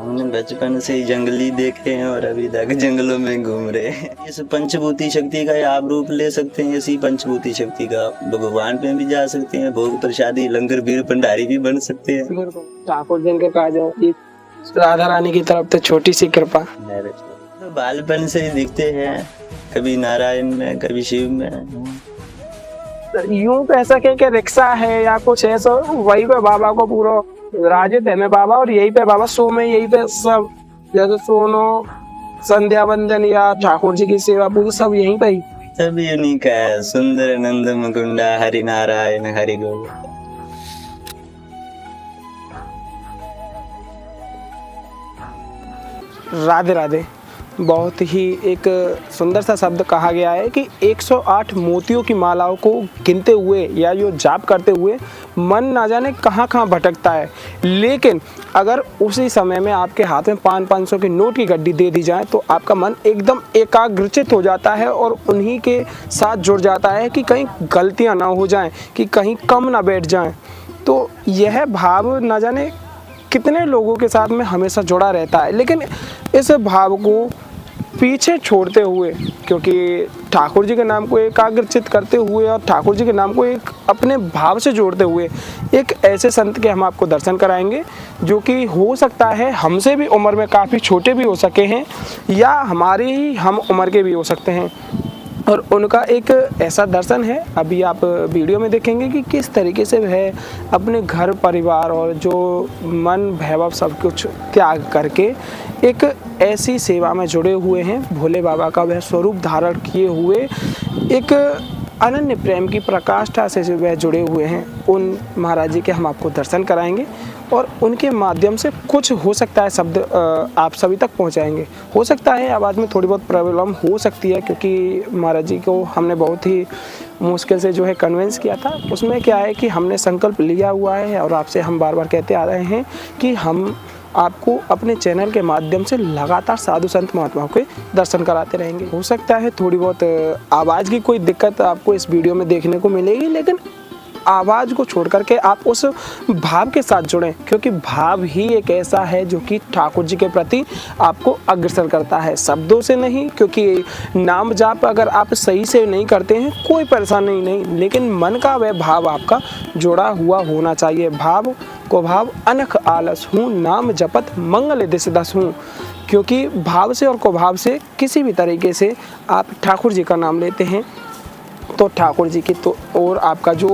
हमने बचपन से ही जंगली देखे हैं और अभी तक जंगलों में घूम रहे हैं। इस पंचभूति शक्ति का आप रूप ले सकते हैं। इसी पंचभूति शक्ति का भगवान पे भी जा सकते हैं, भोग प्रसादी लंगर भीड़ भंडारी भी बन सकते हैं। ठाकुर जी के काज राधा रानी की तरफ तो छोटी सी कृपा। तो बालपन से ही दिखते हैं, कभी नारायण में कभी शिव में। यूं कह सके कि रिक्शा है या कुछ ऐसा, वही पे बाबा को पूरा राजित है में बाबा, और यही पे बाबा सो में यही पे सब, जैसे सोनो संध्या वंदन या ठाकुर जी की सेवा पूरी सब यहीं पे ही। सभी उन्हीं का है। सुंदर नंद मुकुंदा हरि नारायण हरि गोविंद। राधे राधे। बहुत ही एक सुंदर सा शब्द कहा गया है कि 108 मोतियों की मालाओं को गिनते हुए या जो जाप करते हुए मन ना जाने कहाँ कहाँ भटकता है, लेकिन अगर उसी समय में आपके हाथ में 500 की नोट की गड्डी दे दी जाए तो आपका मन एकदम एकाग्रचित हो जाता है और उन्हीं के साथ जुड़ जाता है कि कहीं गलतियाँ ना हो जाएं, कि कहीं कम ना बैठ जाएं। तो यह भाव ना जाने कितने लोगों के साथ में हमेशा जुड़ा रहता है, लेकिन इस भाव को पीछे छोड़ते हुए, क्योंकि ठाकुर जी के नाम को एकाग्रचित करते हुए और ठाकुर जी के नाम को एक अपने भाव से जोड़ते हुए एक ऐसे संत के हम आपको दर्शन कराएंगे जो कि हो सकता है हमसे भी उम्र में काफ़ी छोटे भी हो सके हैं या हमारे ही हम उम्र के भी हो सकते हैं। और उनका एक ऐसा दर्शन है, अभी आप वीडियो में देखेंगे कि किस तरीके से वह अपने घर परिवार और जो मन वैभव सब कुछ त्याग करके एक ऐसी सेवा में जुड़े हुए हैं। भोले बाबा का वह स्वरूप धारण किए हुए एक अनन्य प्रेम की प्रकाष्ठा से वह जुड़े हुए हैं। उन महाराज जी के हम आपको दर्शन कराएंगे और उनके माध्यम से कुछ हो सकता है शब्द आप सभी तक पहुंचाएंगे। हो सकता है आवाज़ में थोड़ी बहुत प्रॉब्लम हो सकती है, क्योंकि महाराज जी को हमने बहुत ही मुश्किल से जो है कन्विंस किया था। उसमें क्या है कि हमने संकल्प लिया हुआ है और आपसे हम बार बार कहते आ रहे हैं कि हम आपको अपने चैनल के माध्यम से लगातार साधु संत महात्माओं के दर्शन कराते रहेंगे। हो सकता है थोड़ी बहुत आवाज़ की कोई दिक्कत आपको इस वीडियो में देखने को मिलेगी, लेकिन आवाज़ को छोड़ करके आप उस भाव के साथ जुड़ें, क्योंकि भाव ही एक ऐसा है जो कि ठाकुर जी के प्रति आपको अग्रसर करता है, शब्दों से नहीं। क्योंकि नाम जाप अगर आप सही से नहीं करते हैं कोई परेशानी नहीं, लेकिन मन का वह भाव आपका जुड़ा हुआ होना चाहिए। भाव को भाव अनख आलस हूँ, नाम जपत मंगल दिस दस हूँ। क्योंकि भाव से और को भाव से किसी भी तरीके से आप ठाकुर जी का नाम लेते हैं तो ठाकुर जी की तो और आपका जो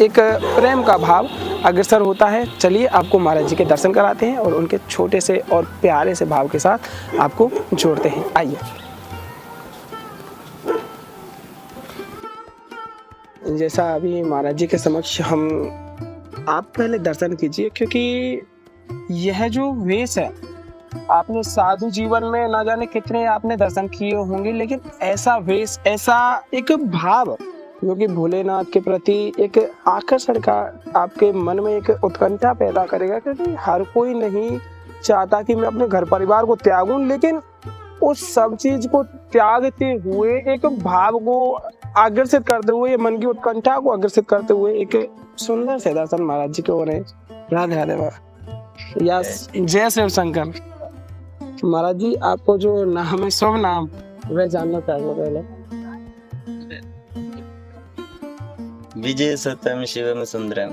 एक प्रेम का भाव अग्रसर होता है। चलिए आपको महाराज जी के दर्शन कराते हैं और उनके छोटे से और प्यारे से भाव के साथ आपको जोड़ते हैं। आइए। जैसा अभी महाराज जी के समक्ष हम आप पहले दर्शन कीजिए, क्योंकि यह जो वेश है आपने साधु जीवन में ना जाने कितने आपने दर्शन किए होंगे, लेकिन ऐसा वेश, ऐसा एक भाव जो कि भोलेनाथ के प्रति एक आकर्षण का आपके मन में एक उत्कंठा पैदा करेगा। क्योंकि हर कोई नहीं चाहता कि मैं अपने घर परिवार को त्यागूं, लेकिन उस सब चीज को त्यागते हुए एक भाव को अग्रसित करते हुए, मन की उत्कंठा को अग्रसित करते हुए एक सुंदर से दर्शन महाराज जी के हो रहे हैं। राधे राधे बाबा। यस, जय शिव शंकर। महाराज जी आपको जो नाम है, शुभ नाम, वह जानना चाहेंगे पहले। विजय सतम शिवम सुंदरम।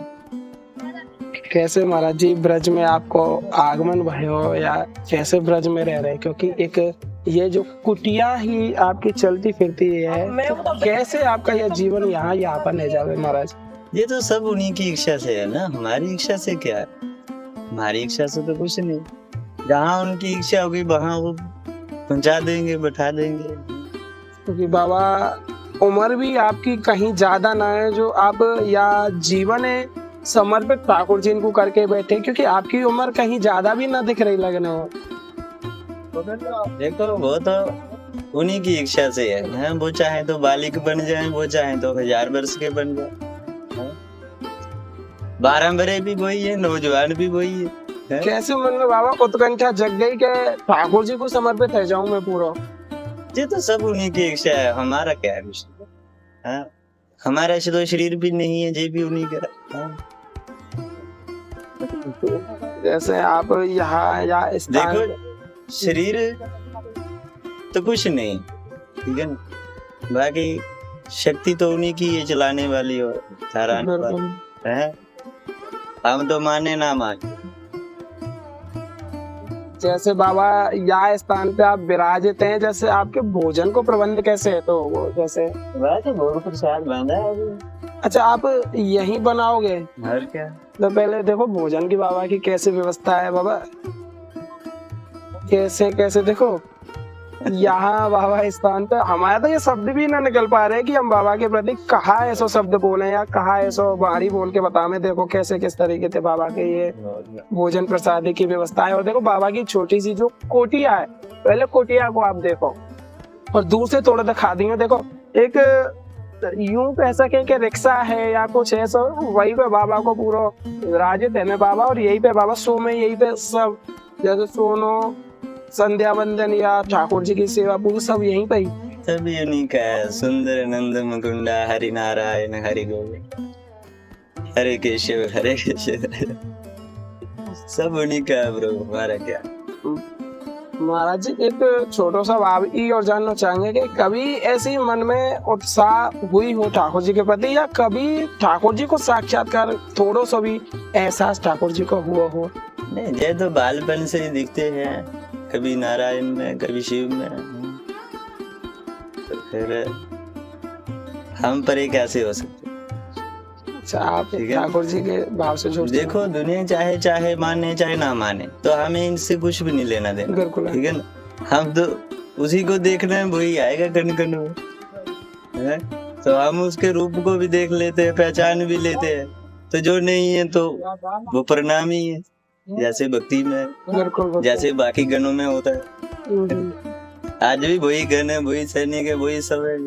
कैसे महाराज जी ब्रज में आपको आगमन भयो या कैसे ब्रज में रह रहे, क्योंकि एक ये जो कुटिया ही आपकी चलती फिरती है, तो कैसे आपका यह जीवन यहाँ पर ले जावे महाराज? ये तो सब उन्हीं की इच्छा से है ना, हमारी इच्छा से क्या है? हमारी इच्छा से तो कुछ नहीं। जहाँ उनकी इच्छा होगी वहाँ वो पहुँचा देंगे, बैठा देंगे। क्योंकि बाबा उम्र भी आपकी कहीं ज्यादा ना है जो आप या जीवन है समर्पित ठाकुर जी को करके बैठे, क्योंकि आपकी उम्र कहीं ज्यादा भी ना दिख रही लगने हो। देखो वो तो उन्हीं की इच्छा से है। वो चाहे तो बालिक बन जाए, वो चाहे तो 1000 वर्ष के बन जाए। 12 बड़े भी वही है, नौजवान भी वही है। कैसे मन में बाबा उत्कंठा जग गई कि ठाकुर जी को समर्पित है जाऊं मैं पूरा? ये तो सब उन्हीं की इच्छा है, हमारा क्या है विषय? हाँ, हमारा ऐसे तो शरीर भी नहीं है, ये भी उन्हीं का। जैसे आप यहाँ या स्थान देखो शरीर तो कुछ नहीं, ठीक है ना, बाकी शक्ति तो उन्हीं की है चलाने वाली और ठहराने वाली बिल्कुल है। हम तो माने ना माने। जैसे बाबा यहाँ स्थान पे आप विराजित हैं, जैसे आपके भोजन को प्रबंध कैसे है? तो वो जैसे वैसे भोग प्रसाद बांधा है अभी। अच्छा आप यहीं बनाओगे? और क्या। तो पहले देखो भोजन की बाबा की कैसे व्यवस्था है बाबा, कैसे कैसे देखो यहाँ बाबा स्थान पे हमारा तो ये शब्द भी ना निकल पा रहे कि हम बाबा के प्रति कहाँ ऐसा शब्द बोले या कहाँ ऐसा बाहरी बोल के बता में। देखो कैसे किस तरीके से बाबा के ये भोजन प्रसाद की व्यवस्था है। और देखो बाबा की छोटी सी जो कोटिया है, पहले कोटिया को आप देखो और दूर से थोड़ा दिखा दिए। देखो एक यूं कह सके कि रिक्शा है या कुछ ऐसा, वही पे बाबा को पूरा राजित है बाबा। और यही पे बाबा सो में यही पे सब जैसे सोनो संध्या वंदन या ठाकुर जी की सेवा पूरी सब यहीं पे ही। सब उन्हीं का है। सुंदर नंद मुकुंदा हरि नारायण हरि गोविंद हरे केशव सब उन्हीं का है ब्रो, हमारा क्या। महाराज जी एक छोटा सा भाव ई और जानना चाहेंगे कि कभी ऐसी मन में उत्साह हुई हो ठाकुर जी के प्रति, या कभी ठाकुर जी को साक्षात्कार थोड़ा सा भी एहसास ठाकुर जी को हुआ हो? नहीं, ये तो बालपन से ही दिखते हैं, कभी नारायण में कभी शिव में, तो फिर हम पर ये कैसे हो सकते। अच्छा आप ठाकुर जी के भाव से जुड़ते हैं। देखो दुनिया चाहे चाहे माने चाहे ना माने, तो हमें इनसे कुछ भी नहीं लेना देना, बिल्कुल ठीक है ना। हम तो उसी को देखना है, वही आएगा कण कण में, है? तो हम उसके रूप को भी देख लेते हैं, पहचान भी लेते हैं। तो जो नहीं है तो वो परिणाम ही है, जैसे भक्ति में, बिल्कुल जैसे बाकी गणों में होता है। आज भी वही गण है, वही सैनिक है, वही सब है।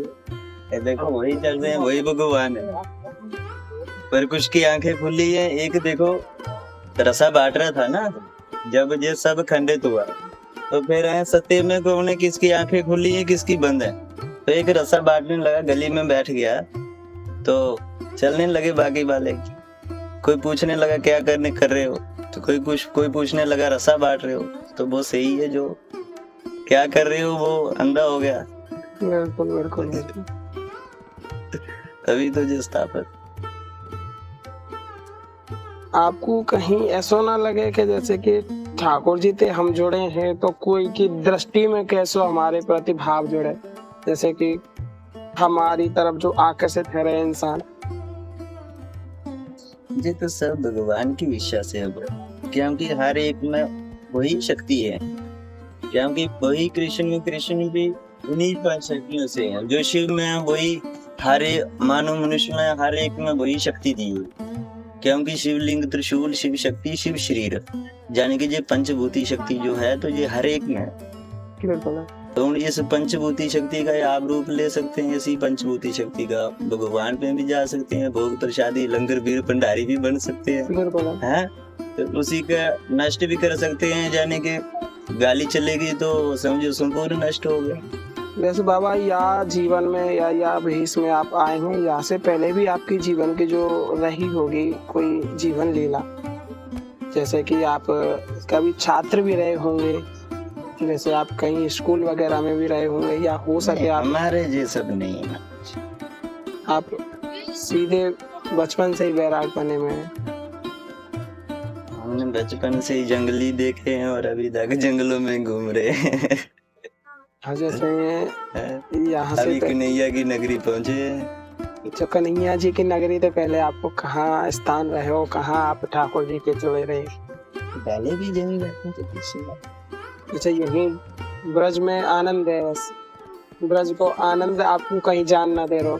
ये देखो वही चल रहे हैं, वही भगवान है, पर कुछ की आंखें खुली है। एक देखो रसा बांट रहा था ना, जब ये सब खंडित हुआ तो फिर है सत्य में कौन है, किसकी आंखें खुली है किसकी बंद है। तो एक रसा बांटने लगा, गली में बैठ गया तो चलने लगे बाकी वाले। कोई पूछने लगा क्या करने कर रहे हो, तो कोई पूछने लगा रसा बांट रहे हो, तो वो सही है, जो क्या कर रहे हो वो अंधा हो गया। बिल्कुल बिल्कुल। तभी तो जो स्थापित। आपको कहीं ऐसा ना लगे कि जैसे कि ठाकुर जी से हम जुड़े हैं तो कोई की दृष्टि में कैसे हमारे प्रति भाव जुड़े, जैसे कि हमारी तरफ जो आकर्षित है रहे इंसान? ये तो सब भगवान की इच्छा से है ब्रो, क्योंकि हर एक में वही शक्ति है, क्योंकि वही कृष्ण भी उन्हीं पांच शक्तियों से है। जो शिव में है वही हर मानव मनुष्य में हर एक में वही शक्ति दी हुई, क्योंकि शिवलिंग त्रिशूल शिव शक्ति शिव शरीर, यानी कि ये पंचभूति शक्ति जो है तो ये हर एक में है। तो इस पंचभूति शक्ति का आप रूप ले सकते हैं, इसी पंचभूति शक्ति का भगवान पे भी जा सकते हैं, भोग प्रसादी लंगर वीर भंडारी भी बन सकते हैं, तो उसी का नष्ट भी कर सकते हैं। यानी कि गाली चलेगी तो समझो संपूर्ण नष्ट हो गया। जैसे बाबा या जीवन में या भविष्य में आप आए हैं, यहाँ से पहले भी आपकी जीवन की जो रही होगी कोई जीवन लीला, जैसे कि आप कभी छात्र भी रहे होंगे, जैसे आप कहीं स्कूल वगैरह में भी रहे होंगे, या हो सके आप हमारे ये सब नहीं है, आप सीधे बचपन से ही वैराग बने में हैं। हमने बचपन से ही जंगली देखे हैं और अभी तक जंगलों में घूम रहे हैं। जैसे यहाँ अभी से कन्हैया की नगरी पहुंचे हैं। तो कन्हैया जी की नगरी तो पहले आपको कहाँ स्थान रहे हो, कहाँ आप ठाकुर जी के जुड़े रहे? पहले भी जमीन रहते थे पीछे। अच्छा यही ब्रज में आनंद है, बस ब्रज को आनंद आपको कहीं जान ना दे रहो,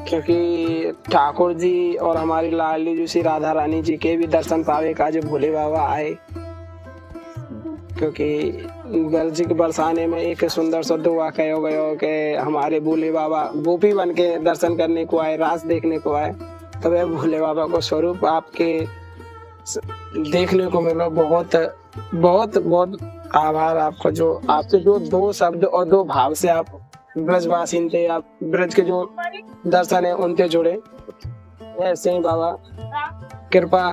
क्योंकि ठाकुर जी और हमारी लाडली जी श्री राधा रानी जी के भी दर्शन पावे का जो भोले बाबा आए, क्योंकि ब्रज के बरसाने में एक सुंदर सा दुआ कहो गयो कि हमारे भोले बाबा गोपी बन के दर्शन करने को आए, रास देखने को आए। तब भोले बाबा को स्वरूप आपके देखने को मिला। बहुत बहुत बहुत आभार आपका, जो आपके जो दो शब्द और दो भाव से आप ब्रजवासी थे, आप ब्रज के जो दर्शन है उनसे जुड़े। ऐसे ही बाबा कृपा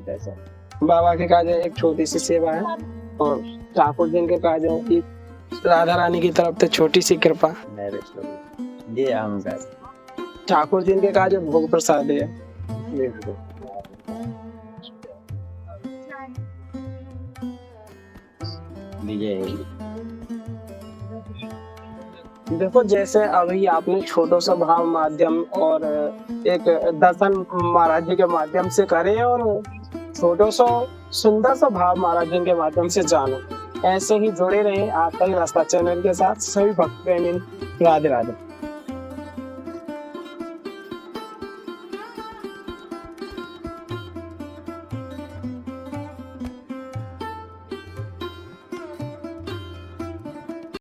कैसा बाबा के काज एक छोटी सी सेवा है और ठाकुर जी के काज है कि राधा रानी की तरफ से छोटी सी कृपा। ये आम का ठाकुर जी के काज भोग प्रसाद है। विजय देखो जैसे अभी आपने छोटो सा भाव माध्यम और एक दर्शन महाराज जी के माध्यम से करे और छोटो सा सुंदर सा भाव महाराज जी के माध्यम से जानो। ऐसे ही जुड़े रहे आपका ही रास्ता चैनल के साथ। सभी भक्त प्रेमी राधे राधे।